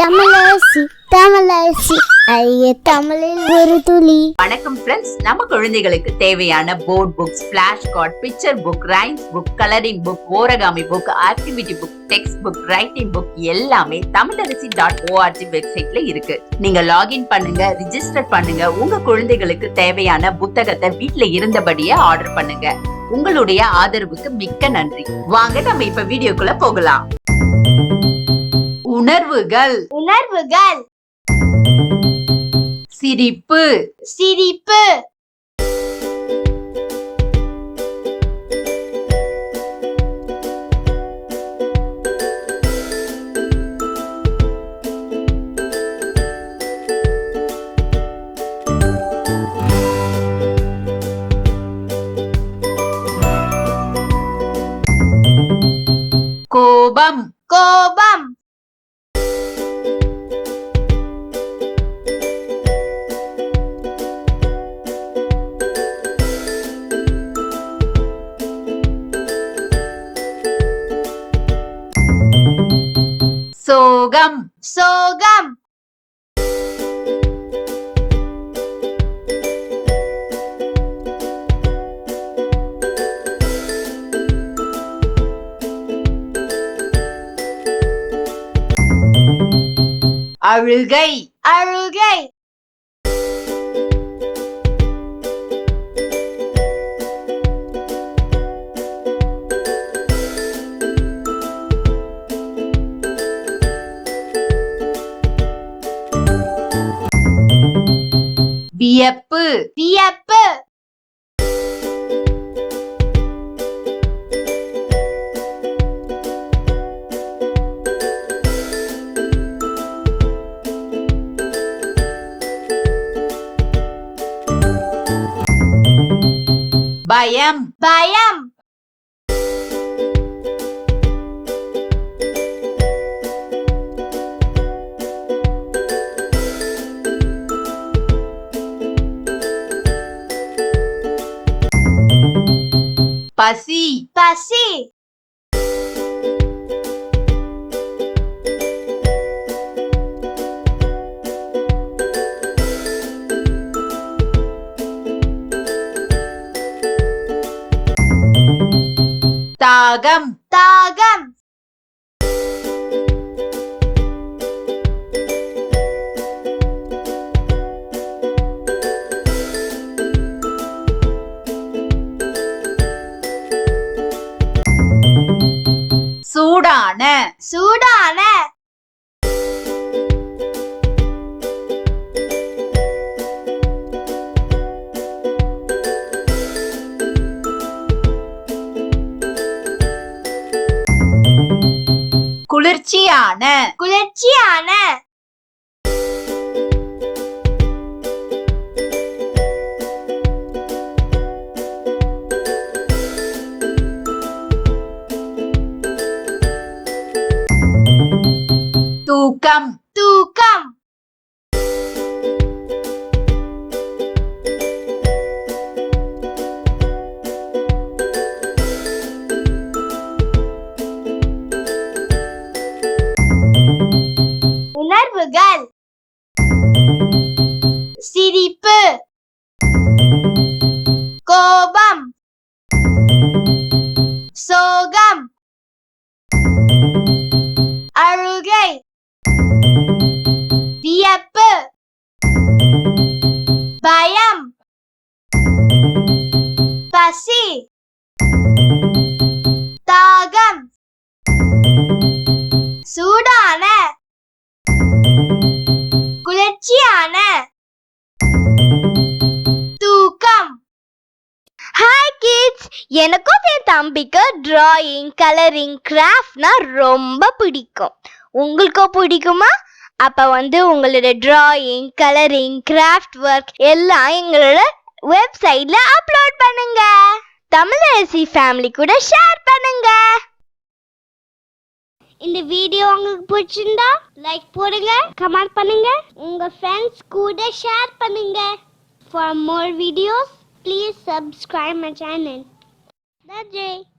தமிழரசி தமிழரசி ஐய தமிழில் ஒரு துளி. வணக்கம் ஃப்ரெண்ட்ஸ், நம்ம குழந்தைகளுக்கு தேவையான board books, flash card, picture book, rhymes book, colouring book, origami book, activity book, text book, writing book எல்லாமே Tamilarasi.org வெப்சைட்ல இருக்கு. நீங்க லாகின் பண்ணுங்க, ரிஜிஸ்டர் பண்ணுங்க. உங்க குழந்தைகளுக்கு தேவையான புத்தகத்தை வீட்ல இருந்தபடியே ஆர்டர் பண்ணுங்க. உங்களுடைய ஆதரவுக்கு மிக்க நன்றி. வாங்க நம்ம இப்ப வீடியோக்குள்ள போகலாம். உணர்வுகள் உணர்வுகள். சிரிப்பு சிரிப்பு. கோபம் கோபம். சோகம் சோகம். அழுகை அழுகை. வியப்பு வியப்பு. பயம் பயம். பசி பசி. தாகம் தாகம். சூடான சூடான. குளிர்ச்சியான குளிர்ச்சியான. தூக்கம் தூக்கம். உணர்வுகள். சிரிப்பு. கோபம். சோகம். அழுகை. வியப்பு. பயம். பசி. தாகம். சூடான. குளிர்ச்சியான. தூக்கம். ஹாய் கிட்ஸ், எனக்கும் என் தம்பிக்கு டிராயிங், கலரிங், கிராஃப்ட்னா ரொம்ப பிடிக்கும். உங்களுக்கும் பிடிக்குமா? அப்ப உங்களோட டிராயிங், கலரிங், கிராஃப்ட் ஒர்க் எல்லாம் எங்களோட வெப்சைட்ல அப்லோட் பண்ணுங்க. தமிழரசி ஃபேமிலி கூட ஷேர் பண்ணுங்க. இந்த வீடியோ உங்களுக்கு பிடிச்சிருந்தா லைக் போடுங்க, கமெண்ட் பண்ணுங்க, உங்க ஃப்ரெண்ட்ஸ் கூட ஷேர் பண்ணுங்க. For more videos, please subscribe my channel. That's it.